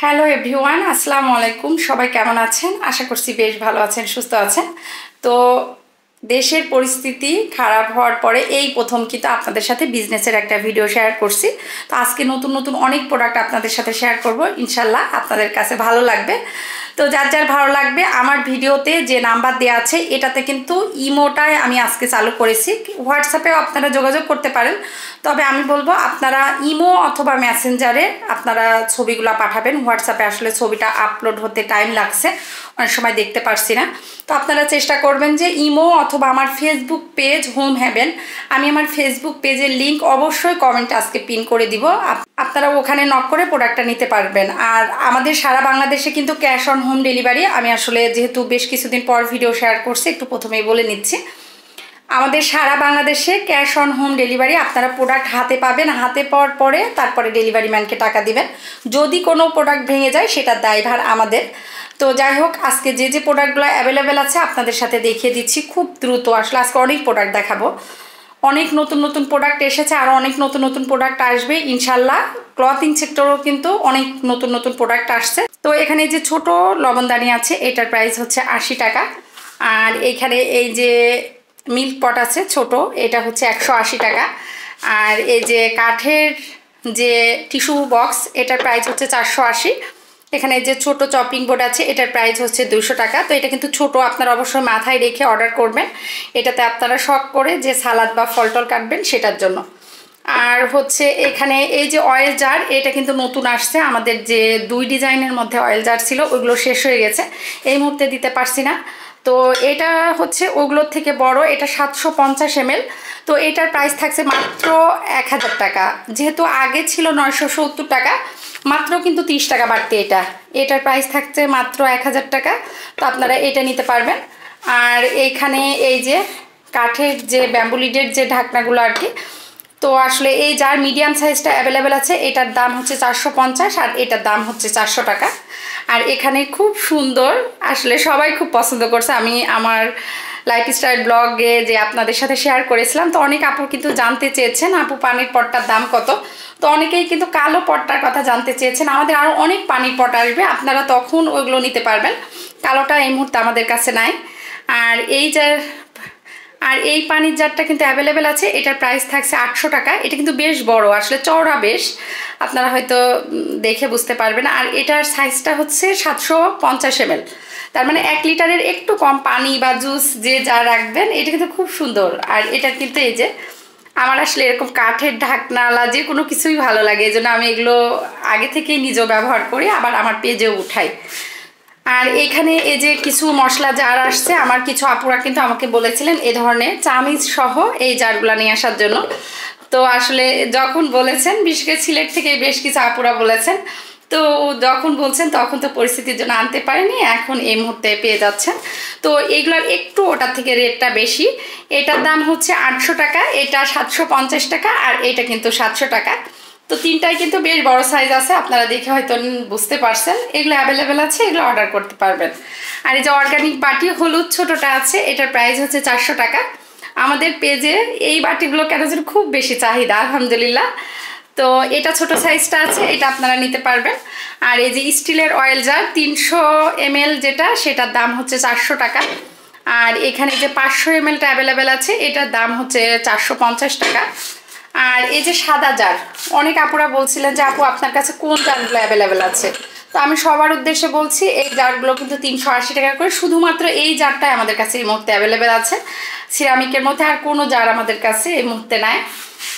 Hello everyone, আসসালামু আলাইকুম। সবাই কেমন আছেন? আশা করছি বেশ ভালো আছেন, সুস্থ আছেন। তো দেশের পরিস্থিতি খারাপ হওয়ার পরে এই প্রথম কিন্তু আপনাদের সাথে বিজনেসের একটা ভিডিও শেয়ার করছি। তো আজকে নতুন নতুন অনেক প্রোডাক্ট আপনাদের সাথে শেয়ার করব, ইনশাল্লাহ আপনাদের কাছে ভালো লাগবে। তো যার যার ভালো লাগবে, আমার ভিডিওতে যে নাম্বার দেওয়া আছে এটাতে কিন্তু ইমোটায় আমি আজকে চালু করেছি। হোয়াটসঅ্যাপেও আপনারা যোগাযোগ করতে পারেন, তবে আমি বলবো আপনারা ইমো অথবা মেসেঞ্জারে আপনারা ছবিগুলো পাঠাবেন। হোয়াটসঅ্যাপে আসলে ছবিটা আপলোড হতে টাইম লাগছে, অনেক সময় দেখতে পারছি না। তো আপনারা চেষ্টা করবেন যে ইমো অথবা আমার ফেসবুক পেজ হোম হ্যাভেন, আমি আমার ফেসবুক পেজের লিঙ্ক অবশ্যই কমেন্টে আজকে পিন করে দিব, আপনারা ওখানে নক করে প্রোডাক্টটা নিতে পারবেন। আর আমাদের সারা বাংলাদেশে কিন্তু ক্যাশ অন হোম ডেলিভারি। আমি আসলে যেহেতু বেশ কিছুদিন পর ভিডিও শেয়ার করছি, একটু প্রথমেই বলে নিচ্ছি, আমাদের সারা বাংলাদেশে ক্যাশ অন হোম ডেলিভারি। আপনারা প্রোডাক্ট হাতে পাবেন, হাতে পাওয়ার পরে তারপরে ডেলিভারি ম্যানকে টাকা দিবেন। যদি কোনো প্রোডাক্ট ভেঙে যায় সেটার দায়ভার আমাদের। তো যাই হোক, আজকে যে যে প্রোডাক্টগুলো অ্যাভেলেবেল আছে আপনাদের সাথে দেখিয়ে দিচ্ছি খুব দ্রুত। আসলে আজকে অনেক প্রোডাক্ট দেখাবো, অনেক নতুন নতুন প্রোডাক্ট এসেছে, আরও অনেক নতুন নতুন প্রোডাক্ট আসবে ইনশাল্লাহ। ক্লথিং সেক্টরও কিন্তু অনেক নতুন নতুন প্রোডাক্ট আসছে। তো এখানে যে ছোট লবণদানি আছে, এটার প্রাইস হচ্ছে 80 টাকা। আর এখানে এই যে মিল্ক পট আছে ছোট, এটা হচ্ছে 180 টাকা। আর এই যে কাঠের যে টিস্যু বক্স, এটার প্রাইস হচ্ছে 480। এখানে যে ছোট চপিং বোর্ড আছে, এটার প্রাইস হচ্ছে 200 টাকা। তো এটা কিন্তু ছোট, আপনারা অবশ্যই মাথায় রেখে অর্ডার করবেন। এটাতে আপনারা শখ করে যে সালাদ বা ফলটল কাটবেন সেটার জন্য। আর হচ্ছে এখানে এই যে অয়েল জার, এটা কিন্তু নতুন আসছে। আমাদের যে 2 ডিজাইনের মধ্যে অয়েল জার ছিল ওইগুলো শেষ হয়ে গেছে, এই মুহূর্তে দিতে পারছি না। তো এটা হচ্ছে ওগুলোর থেকে বড়, এটা 750 ml। তো এটার প্রাইস থাকছে মাত্র 1000 টাকা। যেহেতু আগে ছিল 970 টাকা, মাত্র কিন্তু 30 টাকা বাড়তি এটার প্রাইস থাকছে মাত্র 1000 টাকা। তো আপনারা এটা নিতে পারবেন। আর এইখানে এই যে কাঠের যে ব্যাম্বু লিডের যে ঢাকনাগুলো আর কি, তো আসলে এই যার মিডিয়াম সাইজটা অ্যাভেলেবেল আছে, এটার দাম হচ্ছে 450 আর এটার দাম হচ্ছে 400 টাকা। আর এখানে খুব সুন্দর, আসলে সবাই খুব পছন্দ করছে। আমি আমার লাইফস্টাইল ব্লগে যে আপনাদের সাথে শেয়ার করেছিলাম, তো অনেক আপু কিন্তু জানতে চেয়েছেন আপু পানির পটটার দাম কত। তো অনেকেই কিন্তু কালো পটটার কথা জানতে চেয়েছেন। আমাদের আরও অনেক পানির পট আসবে, আপনারা তখন ওইগুলো নিতে পারবেন। কালোটা এই মুহূর্তে আমাদের কাছে নাই। আর এই পানির জারটা কিন্তু অ্যাভেলেবেল আছে, এটার প্রাইস থাকছে 800 টাকা। এটা কিন্তু বেশ বড়, আসলে চওড়া বেশ, আপনারা হয়তো দেখে বুঝতে পারবেন। আর এটার সাইজটা হচ্ছে 750 ml, তার মানে 1 লিটারের একটু কম পানি বা জুস যে যা রাখবেন। এটা কিন্তু খুব সুন্দর। আর এটা কিন্তু এই যে আমার আসলে এরকম কাঠের ঢাকনালা যে কোনো কিছুই ভালো লাগে, এই জন্য আমি এগুলো আগে থেকেই নিজেও ব্যবহার করি, আবার আমার পেজেও উঠাই। আর এখানে এই যে কিছু মশলা জার আসছে, আমার কিছু আপুরা কিন্তু আমাকে বলেছিলেন এ ধরনের চামিচ সহ এই জারগুলো নিয়ে আসার জন্য। তো আসলে যখন বলেছেন, বিশেষ করে সিলেট থেকে বেশ কিছু আপুরা বলেছেন, তো যখন বলছেন তখন তো পরিস্থিতির জন্য আনতে পারিনি, এখন এই মুহূর্তে পেয়ে যাচ্ছেন। তো এগুলোর একটু ওটার থেকে রেটটা বেশি। এটার দাম হচ্ছে 800 টাকা, এটা 750 টাকা, আর এটা কিন্তু 700 টাকা। তো তিনটাই কিন্তু বেশ বড় সাইজ আছে, আপনারা দেখে হয়তো বুঝতে পারছেন। এগুলো অ্যাভেলেবেল আছে, এগুলো অর্ডার করতে পারবেন। আর এই যে অর্গানিক বাটি হলুদ ছোটটা আছে, এটার প্রাইস হচ্ছে 400 টাকা। আমাদের পেজে এই বাটিগুলো কেন যেন খুব বেশি চাহিদা, আলহামদুলিল্লাহ। তো এটা ছোট সাইজটা আছে, এটা আপনারা নিতে পারবেন। আর এই যে স্টিলের অয়েল জার 300 ml যেটা, সেটার দাম হচ্ছে 400 টাকা। আর এখানে যে 500 mlটা অ্যাভেলেবেল আছে, এটার দাম হচ্ছে 450 টাকা। আর এই যে সাদা জার, অনেক আপুরা বলছিলেন যে আপু আপনার কাছে কোন জারগুলো অ্যাভেলেবেল আছে। তো আমি সবার উদ্দেশ্যে বলছি, এই জারগুলো কিন্তু 380 টাকা করে, শুধুমাত্র এই জারটাই আমাদের কাছে এই মুহূর্তে অ্যাভেলেবেল আছে সিরামিকের মধ্যে, আর কোনো জার আমাদের কাছে এই মুহূর্তে নাই।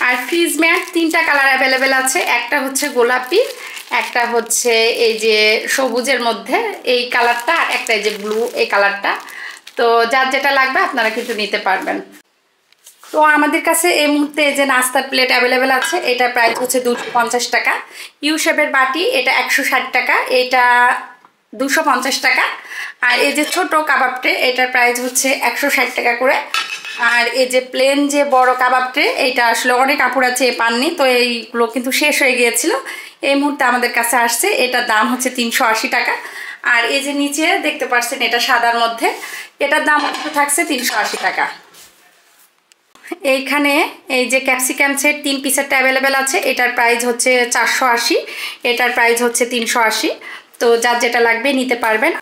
আর ফ্রিজ ম্যাট 3টা কালার অ্যাভেলেবেল আছে, একটা হচ্ছে গোলাপি, একটা হচ্ছে এই যে সবুজের মধ্যে এই কালারটা, আর একটা এই যে ব্লু এই কালারটা। তো যার যেটা লাগবে আপনারা কিন্তু নিতে পারবেন। তো আমাদের কাছে এই মুহূর্তে যে নাস্তার প্লেট অ্যাভেলেবেল আছে, এটার প্রাইস হচ্ছে 250 টাকা। ইউ শেপের বাটি এটা 160 টাকা, এটা 250 টাকা। আর এই যে ছোট কাবাব ট্রে, এটার প্রাইস হচ্ছে 160 টাকা করে। আর এই যে প্লেন যে বড় কাবাব ট্রে, এইটা আসলে অনেক আপুরা চেয়ে পাননি, তো এইগুলো কিন্তু শেষ হয়ে গিয়েছিল, এই মুহূর্তে আমাদের কাছে আসছে। এটার দাম হচ্ছে 380 টাকা। আর এই যে নিচে দেখতে পাচ্ছেন এটা সাদার মধ্যে, এটার দাম থাকছে 380 টাকা। এইখানে এই যে ক্যাপসিকাম সেট 3 পিসেরটা অ্যাভেলেবেল আছে। এটার প্রাইস হচ্ছে 480, এটার প্রাইস হচ্ছে 380। তো যার যেটা লাগবে নিতে পারবেন।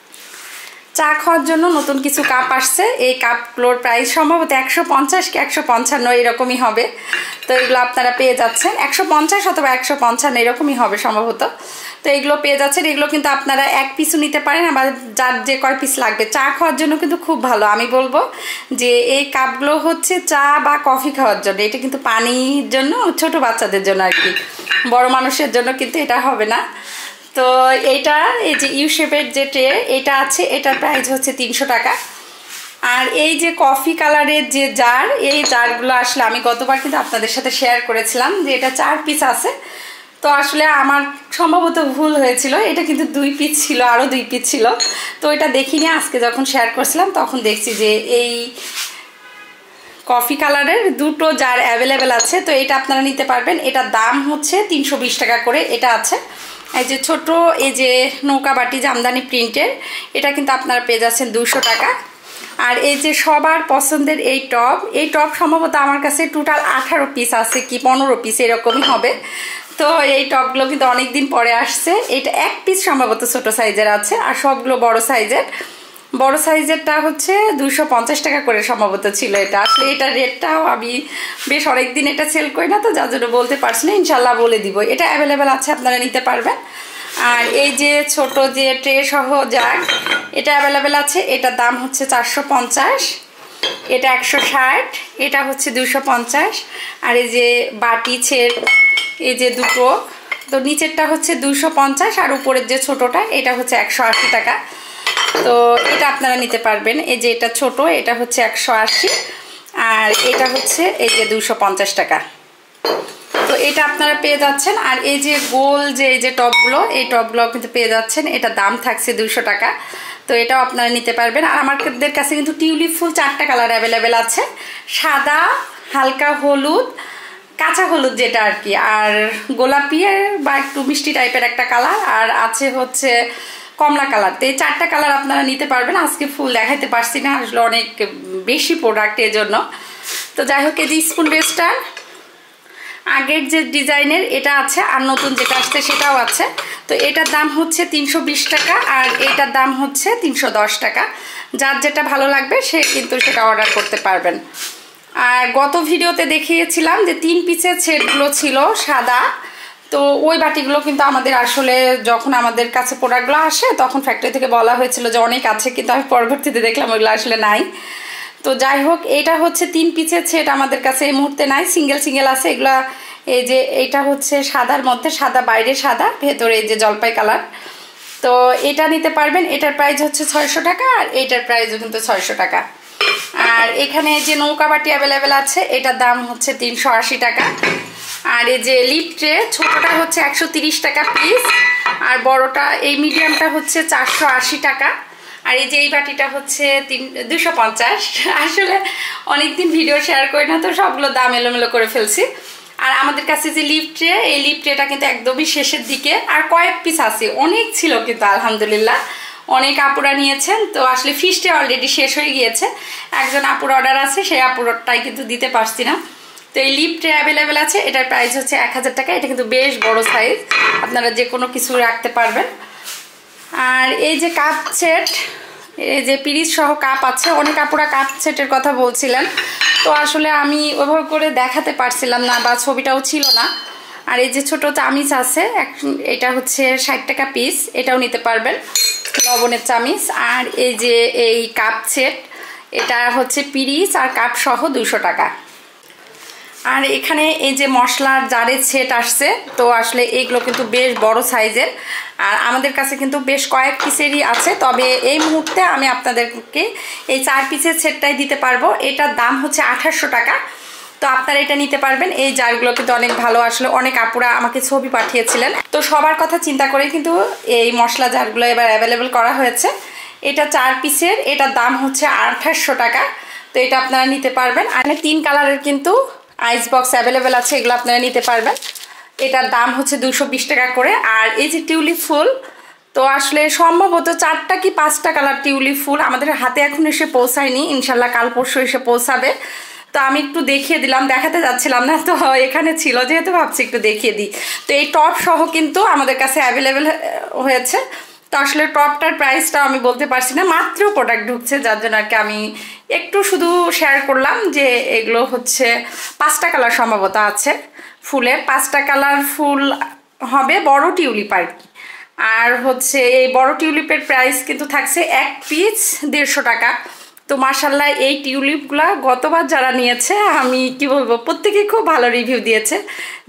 চা খাওয়ার জন্য নতুন কিছু কাপ আসছে। এই কাপগুলোর প্রাইস সম্ভবত 150 কি 155 এরকমই হবে। তো এগুলো আপনারা পেয়ে যাচ্ছেন 150 অথবা 155 এরকমই হবে সম্ভবত। তো এগুলো পেয়ে যাচ্ছেন। এগুলো কিন্তু আপনারা এক পিসও নিতে পারেন, আবার যার যে কয় পিস লাগবে। চা খাওয়ার জন্য কিন্তু খুব ভালো। আমি বলবো যে এই কাপগুলো হচ্ছে চা বা কফি খাওয়ার জন্য, এটা কিন্তু পানির জন্য, ছোট বাচ্চাদের জন্য আর কি, বড় মানুষের জন্য কিন্তু এটা হবে না। তো এইটা এই যে ইউ শেপের যে ট্রে এটা আছে, এটার প্রাইস হচ্ছে 300 টাকা। আর এই যে কফি কালারের যে জার, এই জারগুলো আসলে আমি গতবার কিন্তু আপনাদের সাথে শেয়ার করেছিলাম যে এটা 4 পিস আছে। তো আসলে আমার সম্ভবত ভুল হয়েছিল, এটা কিন্তু 2 পিস ছিল, আরও 2 পিস ছিল। তো এটা দেখিনি, আজকে যখন শেয়ার করছিলাম তখন দেখছি যে এই কফি কালারের দুটো জার অ্যাভেলেবেল আছে। তো এটা আপনারা নিতে পারবেন। এটার দাম হচ্ছে 320 টাকা করে এটা আছে। এই যে ছোট এই যে নৌকা বাটি জামদানি প্রিন্টের, এটা কিন্তু আপনারা পেয়ে যাচ্ছেন 200 টাকা। আর এই যে সবার পছন্দের এই টপ সম্ভবত আমার কাছে টোটাল 18 পিস আছে কি 15 পিস এরকমই হবে। তো এই টপগুলো কিন্তু অনেক দিন পরে আসছে। এটা এক পিস সম্ভবত ছোট সাইজের আছে, আর সবগুলো বড় সাইজের। বড় সাইজেরটা হচ্ছে 250 টাকা করে সম্ভবত ছিল এটা। আসলে এটা রেটটাও আমি বেশ অনেকদিন এটা সেল করি না, তো যার জন্য বলতে পারছি না, ইনশাল্লাহ বলে দিব। এটা অ্যাভেলেবেল আছে, আপনারা নিতে পারবেন। আর এই যে ছোট যে ট্রে সহ জাগ, এটা অ্যাভেলেবেল আছে। এটার দাম হচ্ছে 450, এটা 160, এটা হচ্ছে 250। আর এই যে বাটি ছেড় এই যে দুটো, তো নিচেরটা হচ্ছে 250 আর উপরের যে ছোটটা এটা হচ্ছে 180 টাকা। তো এটা আপনারা নিতে পারবেন। এই যে এটা ছোট, এটা হচ্ছে 180, আর এটা হচ্ছে এই যে 250 টাকা। তো এটা আপনারা পেয়ে যাচ্ছেন। আর এই যে গোল যে এই যে টপগুলো, এই টপগুলো কিন্তু পেয়ে যাচ্ছেন। এটা দাম থাকছে 200 টাকা। তো এটাও আপনারা নিতে পারবেন। আর আমাদের কাছে কিন্তু টিউলিপ ফুল 4টা কালার অ্যাভেলেবেল আছে, সাদা, হালকা হলুদ, কাঁচা হলুদ যেটা আর কি, আর গোলাপি বা একটু মিষ্টি টাইপের একটা কালার, আর আছে হচ্ছে কমলা কালার। তো এই 4টা কালার আপনারা নিতে পারবেন। আজকে ফুল দেখাইতে পারছি না, আসলে অনেক বেশি প্রোডাক্ট এর জন্য। তো যাই হোক, এই যে স্পুন বেস্টার আগের যে ডিজাইনের এটা আছে, আর নতুন যেটা আসছে সেটাও আছে। তো এটার দাম হচ্ছে 320 টাকা, আর এটার দাম হচ্ছে 310 টাকা। যার যেটা ভালো লাগবে সে কিন্তু সেটা অর্ডার করতে পারবেন। আর গত ভিডিওতে দেখিয়েছিলাম যে 3 পিসের সেটগুলো ছিল সাদা। তো ওই বাটিগুলো কিন্তু আমাদের আসলে যখন আমাদের কাছে প্রোডাক্টগুলো আসে তখন ফ্যাক্টরি থেকে বলা হয়েছিল যে অনেক আছে, কিন্তু আমি পরবর্তীতে দেখলাম ওইগুলো আসলে নাই। তো যাই হোক, এটা হচ্ছে 3 পিসের সেট আমাদের কাছে এই মুহূর্তে নাই, সিঙ্গেল সিঙ্গেল আছে এগুলা। এই যে এটা হচ্ছে সাদার মধ্যে, সাদা বাইরে সাদা, ভেতরে এই যে জলপাই কালার। তো এটা নিতে পারবেন। এটার প্রাইস হচ্ছে 600 টাকা, আর এটার প্রাইসও কিন্তু 600 টাকা। আর এখানে যে নৌকা বাটি অ্যাভেলেবেল আছে, এটার দাম হচ্ছে 380 টাকা। আর এই যে লিপ ট্রে ছোটটা হচ্ছে 130 টাকা পিস, আর বড়টা এই মিডিয়ামটা হচ্ছে 480 টাকা। আর এই যে এই বাটিটা হচ্ছে 250। আসলে অনেকদিন ভিডিও শেয়ার করি না, তো সবগুলো দাম এলোমেলো করে ফেলছি। আর আমাদের কাছে যে লিপ ট্রে, এই লিপ ট্রেটা কিন্তু একদমই শেষের দিকে, আর কয়েক পিস আছে, অনেক ছিল কিন্তু আলহামদুলিল্লাহ অনেক আপুরা নিয়েছেন। তো আসলে ফিশটে অলরেডি শেষ হয়ে গিয়েছে। একজন আপুর অর্ডার আছে, সেই আপুরটাই কিন্তু দিতে পারছি না। তো এই লিপ ট্রে অ্যাভেলেবেল আছে, এটার প্রাইস হচ্ছে 1000 টাকা। এটা কিন্তু বেশ বড় সাইজ, আপনারা যে কোনো কিছু রাখতে পারবেন। আর এই যে কাপ সেট, এই যে পিরিচ সহ কাপ আছে, অনেক আপুরা কাপ সেটের কথা বলছিলেন, তো আসলে আমি ওইভাবে করে দেখাতে পারছিলাম না বা ছবিটাও ছিল না। আর এই যে ছোট চামিচ আছে, এটা হচ্ছে 60 টাকা পিস, এটাও নিতে পারবেন, লবণের চামিচ। আর এই যে এই কাপ সেট, এটা হচ্ছে পিরিচ আর কাপ সহ 200 টাকা। আর এখানে এই যে মশলার জারের সেট আসছে, তো আসলে এইগুলো কিন্তু বেশ বড় সাইজের, আর আমাদের কাছে কিন্তু বেশ কয়েক পিসেরই আছে। তবে এই মুহূর্তে আমি আপনাদেরকে এই 4 পিসের সেটটাই দিতে পারবো। এটার দাম হচ্ছে 2800 টাকা। তো আপনারা এটা নিতে পারবেন। এই জারগুলো কিন্তু অনেক ভালো, আসলে অনেক আপুরা আমাকে ছবি পাঠিয়েছিলেন, তো সবার কথা চিন্তা করে কিন্তু এই মশলা জারগুলো এবার অ্যাভেলেবেল করা হয়েছে। এটা 4 পিসের, এটার দাম হচ্ছে 2800 টাকা। তো এটা আপনারা নিতে পারবেন। আর 3 কালারের কিন্তু আইস বক্স অ্যাভেলেবেল আছে, এগুলো আপনারা নিতে পারবেন। এটার দাম হচ্ছে 220 টাকা করে। আর এই যে টিউলিপ ফুল, তো আসলে সম্ভবত 4টা কি 5টা কালার টিউলিপ ফুল আমাদের হাতে এখন এসে পৌঁছায়নি, ইনশাল্লাহ কাল পরশু এসে পৌঁছাবে। তো তো আমি একটু দেখিয়ে দিলাম, দেখাতে যাচ্ছিলাম না, তো এখানে ছিল যেহেতু ভাবছি একটু দেখিয়ে দিই। তো এই টপ সহ কিন্তু আমাদের কাছে অ্যাভেলেবেল হয়েছে। তো আসলে টপটার প্রাইসটাও আমি বলতে পারছি না, মাত্র প্রোডাক্ট ঢুকছে, যার জন্য আর কি আমি একটু শুধু শেয়ার করলাম যে এগুলো হচ্ছে 5টা কালার সম্ভবত আছে ফুলের, 5টা কালার ফুল হবে, বড় টিউলিপ আর কি। আর হচ্ছে এই বড় টিউলিপের প্রাইস কিন্তু থাকছে 1 পিস 150 টাকা। তো মাশাল্লাহ এই টিউলিপগুলা গতবার যারা নিয়েছে আমি কি বলবো, প্রত্যেকেই খুব ভালো রিভিউ দিয়েছে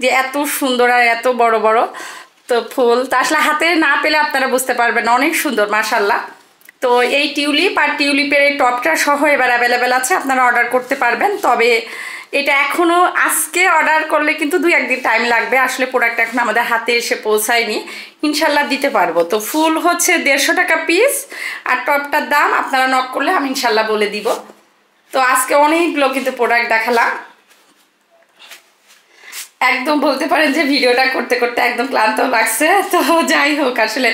যে এত সুন্দর আর এত বড় বড় তো ফুল। তো আসলে হাতে না পেলে আপনারা বুঝতে পারবেন, অনেক সুন্দর মাশাল্লাহ। তো এই টিউলিপ আর টিউলিপের এই টপটা সহ এবার অ্যাভেলেবেল আছে, আপনারা অর্ডার করতে পারবেন। তবে এটা এখনও আজকে অর্ডার করলে কিন্তু 2-1 দিন টাইম লাগবে, আসলে প্রোডাক্ট এখন আমাদের হাতে এসে পৌঁছায়নি, ইনশাল্লাহ দিতে পারবো। তো ফুল হচ্ছে 150 টাকা পিস, আর টপটার দাম আপনারা নক করলে আমি ইনশাল্লাহ বলে দিব। তো আজকে অনেকগুলো কিন্তু প্রোডাক্ট দেখালাম, একদম বলতে পারেন যে ভিডিওটা করতে করতে একদম ক্লান্ত লাগছে। তো যাই হোক, আসলে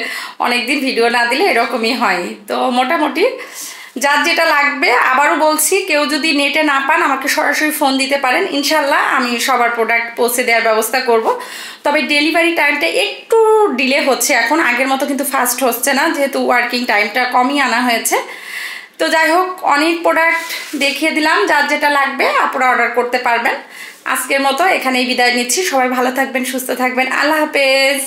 অনেকদিন ভিডিও না দিলে এরকমই হয়। তো মোটামুটি যার যেটা লাগবে, আবারও বলছি, কেউ যদি নেটে না পান আমাকে সরাসরি ফোন দিতে পারেন, ইনশাল্লাহ আমি সবার প্রোডাক্ট পৌঁছে দেওয়ার ব্যবস্থা করব। তবে ডেলিভারি টাইমটা একটু ডিলে হচ্ছে, এখন আগের মতো কিন্তু ফাস্ট হচ্ছে না, যেহেতু ওয়ার্কিং টাইমটা কমই আনা হয়েছে। তো যাই হোক, অনেক প্রোডাক্ট দেখিয়ে দিলাম, যার যেটা লাগবে আপনারা অর্ডার করতে পারবেন। আজকের মতো এখানেই বিদায় নিচ্ছি, সবাই ভালো থাকবেন, সুস্থ থাকবেন, আল্লাহ হাফেজ।